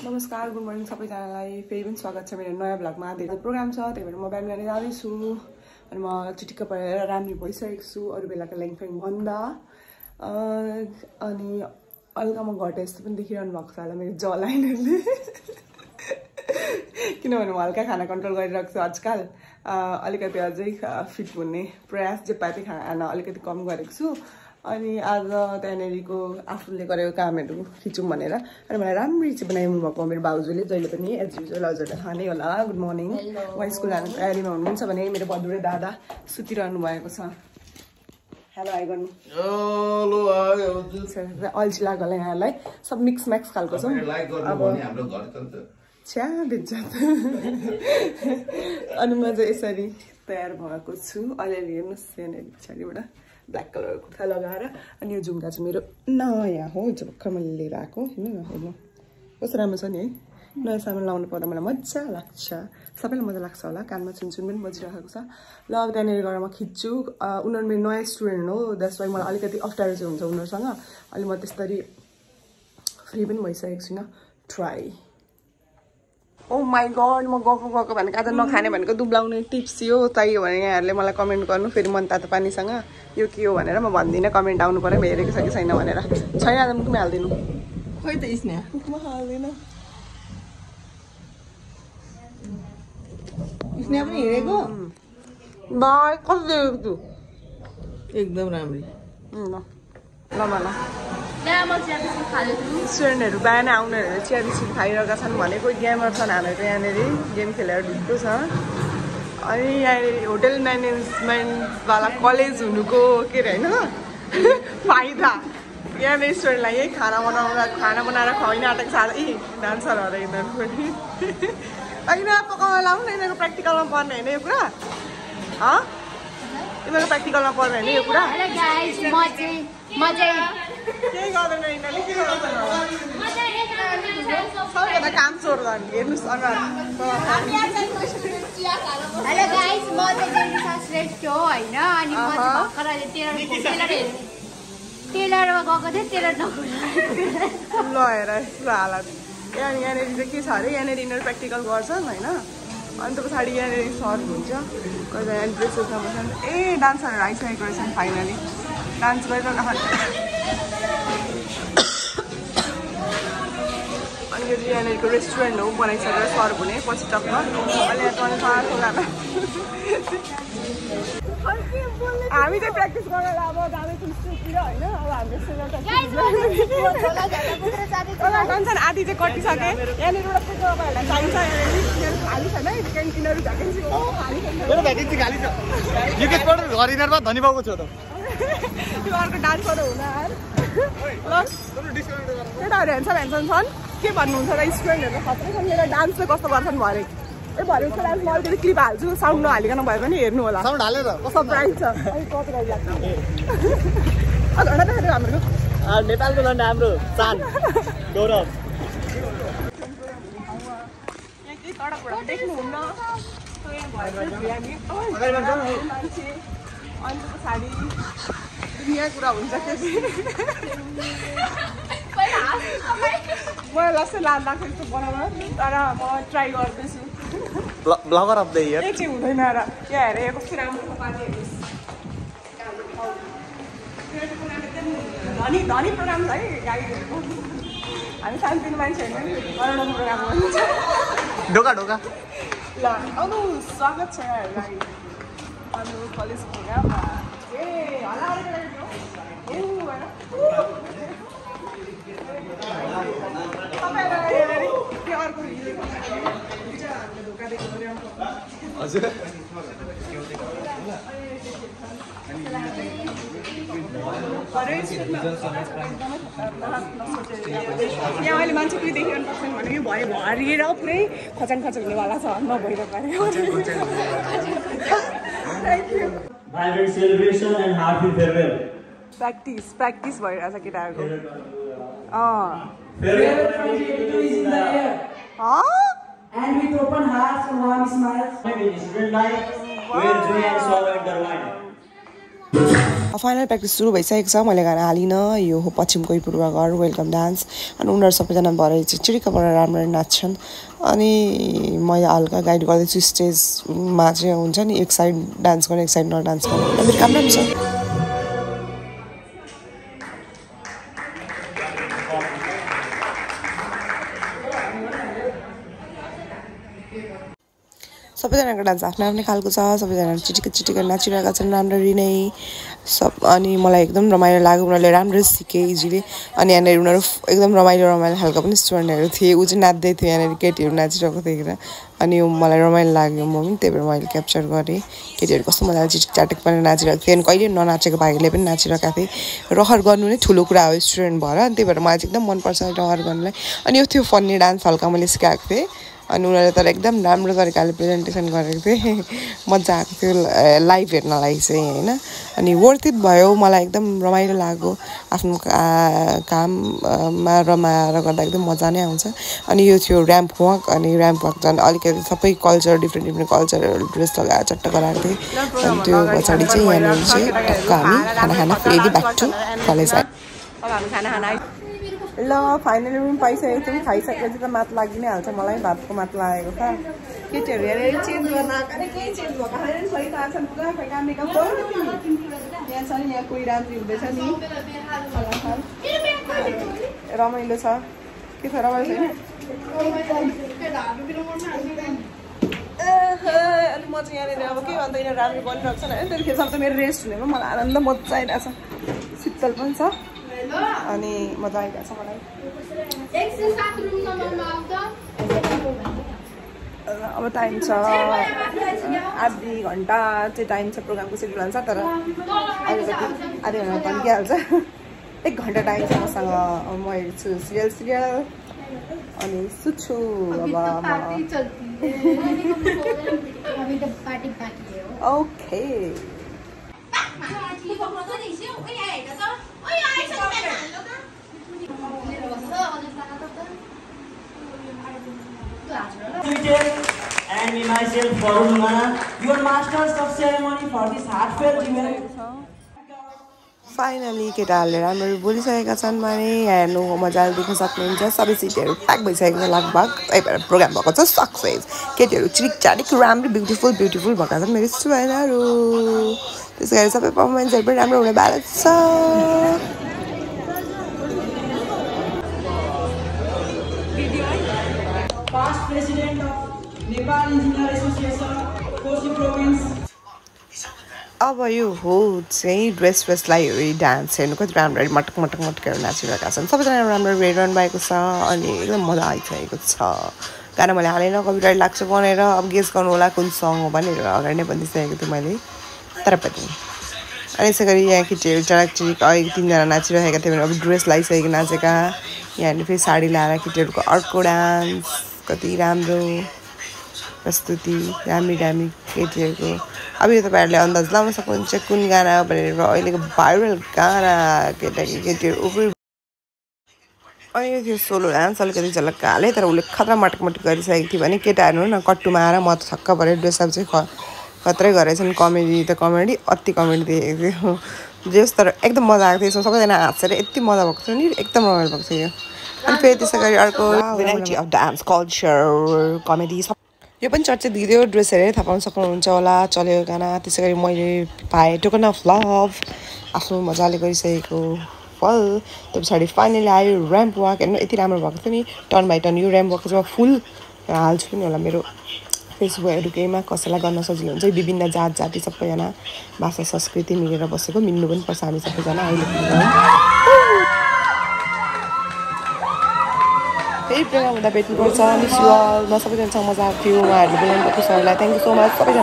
नमस्कार good morning सबैजनालाई फेरि पनि स्वागत छ मेरो नयाँ भ्लगमा धेरै प्रोग्राम छ त्यही भएर म बिहान बिहानै जाँदैछु अनि म चिटिक्क परेर राम्री भइसकेको छु अरू बेलाको ल्याङफ्याङ भन्दा अनि हल्का म घटे जस्तो पनि देखिरहनु भएको छ होला मेरो ज लाइनहरूले किनभने म हल्का खाना कन्ट्रोल गरिरहेको छु आजकल अलिकति अझै फिट हुने प्रयास जे पाए त्यही खाना अलिकति कम गरेको छु अनि आज त्यहाँनेरिको आफूले गरेको कामहरू खिचौँ भनेर अनि मलाई राम्ररी चाहिँ बनाइदिनु भएको मेरो बाउजूले जहिले पनि एज युजुअल हजुरले थाहा नै होला गुड मर्निङ उहाँ स्कुल जानु तयारीमा हुनुहुन्छ भने मेरो बडुरे दादा सुतिरहनु भएको छ हेलो हाई गर्नु अल्छी लाग्यो होला यहाँलाई सब मिक्स म्याक्स खालको छ अब छ्या बेच्छ अनि म चाहिँ यसरी तयार भएको छु अलिअलि हेर्नुहोस् यहाँनिर पछाडिबाट ब्ल्याक कलर कुर्ता लगाएर अनि यो झुम्का चाहिँ मेरो नयाँ हो जो भर्खर मैले लिएर आएको होइन हेर्नु कस्तो राम्रो छ नि है नयाँ सामान लाउनु पर्दा मलाई मजा लाग्छ सबैलाई मजा लाग्छ होला कानमा छुनछुन पनि बजिरहेको छ ल अब त्यहाँनिर गएर म खिच्छु उनीहरू मेरो नयाँ स्टुडेन्ट हो द्याट्स वाइ मलाई अलिकति अप्ठ्यारो चाहिँ हुन्छ उनीहरूसँग अहिले म त्यसरी फ्री पनि भइसकेको छुइनँ ट्राई ओ माई गड म गएको भनेको आज नखाने भनेको दुब्लाउने टिप्स यो चाहियो भने यहाँहरूले मलाई कमेन्ट गर्नु फेरि मन तातो पानीसँग यो के हो भनेर म भन्दिनँ कमेन्ट आउनु पऱ्यो हेरेको छ कि छैन भनेर छैन आज मुखमा हाल्दिनु खोइ त स्नेहा मुखमा हाल्दैन स्नेहा पनि हेरेको बाई कस्तो देखेको छु एकदम राम्री ल ल स्टुडेन्टहरू बिहान आउनेहरू चिया बिस्कुट खाइरहेका छन् भने कोही गेमर छन् हामीहरू यहाँनिर गेम खेलेर ढुक्को छ अनि यहाँनिर होटेल म्यानेजमेन्टवाला कलेज हुनुको के अरे होइन फाइदा यहाँनिर स्टुडेन्टलाई यही खाना बनाएर खुवाइन आँटेको छ यी डान्सर हो र यिनीहरू पनि होइन पकाउन लाउनु न यिनीहरूको प्र्याक्टिकलमा पर्ने होइन यो कुरा यिनीहरूको प्र्याक्टिकलमा पर्ने होइन यो कुरा केही गर्दैन यिनीहरूले के गर्दैन सबैभन्दा काम चोर्दा हेर्नुहोस् अनुहार हेलो गाइस म चाहिँ जेनिसा श्रेष्ठ हो हैन अनि म चाहिँ भर्खर टेलरमा गएको थिएँ टेलर नगएको ल हेर यस्तो हालत यहाँनिर चाहिँ के छ अरे यहाँनिर यिनीहरू प्र्याक्टिकल गर्छन् होइन अन्त पछाडि यहाँनिर सर हुन्छ कहिले यहाँ ड्रेसेसमा बस्छन् ए डान्सरहरू आइसकेको रहेछन् फाइनली डान्स गरिरहेको अनि यो यहाँनिरको रेस्टुरेन्ट हो बनाइसकेर सर्भ हुने पछि टक्क अहिले हामी चाहिँ प्र्याक्टिस गरेर अब जाँदैछौँ स्टेजतिर होइन अब हाम्रो कन्छन् आधी चाहिँ कटिसके यहाँनिर एउटा तपाईँहरूलाई चाहिन्छ यहाँनिर खाली छैन क्यान्टिनहरू धनीबाबुको छ त त्यो अर्को डान्सहरू हुन ल केटाहरू हेन्छन् छन् के भन्नुहुन्छ र स्टुडेन्टहरू खत्रै छन् मेरो डान्स चाहिँ कस्तो गर्छन् भरे ए भरे उसको डान्स म अलिकति क्लिप हाल्छु साउन्ड नहालिकन भए पनि हेर्नु होला साउन्ड हालेर सरप्राइज छ हाम्रो नेपालको झन्डा हाम्रो चान गौरव देख्नुहुन्न अन्त पछाडि दुनियाँ कुरा हुन्छ के मलाई लस्टै लाग्दाखेरि त बनाउन तर म ट्राई गर्दैछु ब्लगर अफ द इयर एकछिन हुँदैन र यहाँ हेर यो कस्तो राम्रो पानी धनी प्रोग्राम छ है गाडीहरूको हामी सानोतिनो मान्छे होइन करोडौँ प्रोग्राम गर्नुहुन्छ ढोका ढोका ल आउनु स्वागत छ यहाँहरूलाई हाम्रो कलेज प्रोग्राम ए होला हजुर यहाँ अहिले मान्छे कोही देखिरहनु सक्छन् भने यो भयो हरिएर पुरै खचाङ हुनेवाला छ नभएर प्र्याक्टिस भइरहेछ केटाहरूको And with open hearts and warm smiles. Student life, where joy and sorrow intertwine. Final practice सुरु भइसकेको छ मैले गाना हालिनँ यो हो पश्चिम कोही पूर्वघर वेलकम डान्स अनि उनीहरू सबैजना भएर चाहिँ चिरिक्कबाट राम्ररी नाच्छन् अनि मैले हल्का गाइड गर्दैछु स्टेजमा चाहिँ हुन्छ नि एक साइड डान्स गर्ने एक साइड नडान्स गर्ने मेरो काम राम्रो छ सबैजनाको डान्स आफ्नो आफ्नै खालको छ सबैजना चिटिक्क नाचिरहेका छन् राम्ररी नै सब अनि मलाई एकदम रमाइलो लाग्यो उनीहरूले राम्ररी सिके इजिली अनि यहाँनिर उनीहरू एकदम रमाइलो खालको पनि स्टुडेन्टहरू थिए ऊ चाहिँ नाच्दै थियो यहाँनिर केटीहरू नाचिरहेको देखेर अनि मलाई रमाइलो लाग्यो म पनि त्यही भएर मैले क्याप्चर गरेँ केटीहरू कस्तो मजाले चिटिक पनि नाचिरहेको थिएँ अनि कहिले ननाचेको भाइहरूले पनि नाचिरहेका थिए रहर गर्नु नै ठुलो कुरा हो स्टुडेन्ट भएर अनि त्यही भएर मलाई चाहिँ एकदम मनपर्छ रहर गर्नुलाई अनि यो थियो फन्नी डान्स हल्का मैले सिकाएको थिएँ अनि उनीहरूले तर एकदम राम्रो तरिकाले प्रेजेन्टेसन गरेको थिएँ मजा आएको थियो लाइभ हेर्नलाई चाहिँ होइन अनि वर्थ इट भयो मलाई एकदम रमाइलो लाग्यो आफ्नो काममा रमाएर गर्दा एकदम मजा नै आउँछ अनि यो थियो ऱ्याम्प वक अनि ऱ्याम्प वक झन् अलिकति सबै कल्चर डिफ्रेन्ट कल्चरहरू ड्रेस लगाएर चट्ट गराएको थिएँ अनि त्यो पछाडि चाहिँ यहाँनिर चाहिँ टक्क हामी खाना फेरि ब्याक टु कलेज आयो अब हामी खाना ल फाइनली पनि पाइसकेको थियौँ खाइसकेपछि त मात लागि नै हाल्छ मलाई भातको मात लागेको छ केटीहरू हेरेर चेन्ज गर्न आएको के चेन्ज भएको छैन सही थाहा छ पुरा खै काम मेकअप यहाँ छ नि यहाँ कोही राम्री हुँदैछ नि रमाइलो छ के छ रमाइलो छैन अनि म चाहिँ यहाँनिर अब के भन्दा यिनीहरू राम्रो बनिरहेको छ होइन त्यतिखेर त मेरो रेस्ट हुनेमा मलाई आनन्द मजा आइरहेको छ शीतल पनि छ अनि मजा आइरहेको छ मलाई अब टाइम छ आधी घन्टा चाहिँ टाइम छ प्रोग्रामको सेड्युल हुन्छ तर अलिकति आधी घन्टा बनिहाल्छ 1 घन्टा टाइम छ मसँग म हेर्छु सिरियल अनि सुत्छु अब okay and me myself Varun Mana, your masters of ceremony for this heartfelt event. Finally केटाहरूले राम्ररी बोलिसकेका छन् भने हेर्नु मजाले देख्न सक्नुहुन्छ सबै सिटहरू प्याक भइसकेको छ लगभग त्यही भएर प्रोग्राम भएको छ सक्सेस केटीहरू चिरिक राम्रो ब्युटिफुल भएका छन् मेरो स्टुडेन्टहरू त्यसै गरी सबै पर्फर्मेन्सहरू पनि राम्रो हुने बाला छ Past President of Nepal Engineer Association, Kosi Province. अब यो हो चाहिँ ड्रेसलाई डान्स हेर्नु कति राम्ररी मटकहरू नाचिरहेका छन् सबैजना राम्रो रेडन भएको छ अनि एकदम मजा आइसकेको छ गाना मैले हालेन कपिराइट लाग्छ भनेर अब गेस गर्नु होला कुन सङ हो भनेर अगाडि नै भनिसकेको थिएँ मैले तर पनि अनि यसै गरी यहाँ केटीहरू चराकचिरिक अघि 3 जना नाचिरहेका थिए भने अब ड्रेस लगाइसकेको नाचेका यहाँनिर फेरि साडी लगाएर केटीहरूको अर्को डान्स कति राम्रो प्रस्तुति दामी केटीहरूको अब यो तपाईँहरूले अन्दाज लगाउन सक्नुहुन्छ कुन गाना भनेर अहिलेको भाइरल गाना केटीहरू उब्री अनि यो थियो सोलो डान्स अलिकति झलक्क हालेँ तर उसले खतरा मटक गरिसकेको थियो भने केटाहरू न कट्टुमा आएर म त छक्क परेँ ड्रेसअप चाहिँ खत्रै गरेछन् कमेडी अति कमेडी देखेको थियो जस तर एकदम मजा आएको थियो सबैजना हाँसेर यति मजा भएको थियो नि एकदम रमाइलो भएको थियो अनि फेरि त्यसै गरी अर्को variety of dance culture comedy यो पनि चर्चित भिडियो ड्रेस हेरेर थाहा पाउन सक्नुहुन्छ होला चलेको गाना त्यसै गरी मैले पाएँ टोकन अफ लभ आफ्नो मजाले गरिसकेको फल त्यो पछाडि फाइनली आयो ऱ्याम्प वक हेर्नु यति राम्रो भएको थियो नि टर्न बाई टर्न यो ऱ्याम्प वक चाहिँ म फुल हाल्छु पनि होला मेरो फेसबुकहरू केहीमा कसैलाई गर्न सजिलो हुन्छ विभिन्न जाति सबैजना भाषा संस्कृति मिलेर बसेको मिल्नु पनि पर्छ हामी सबैजना अहिले फेरि प्रोग्राम हुँदा भेट्नुपर्छ मिस यु अल म सबैजनासँग मजा आएको थियो उहाँहरूले बोलाउनु भएको सरलाई थ्याङ्क यू सो मच सबैजना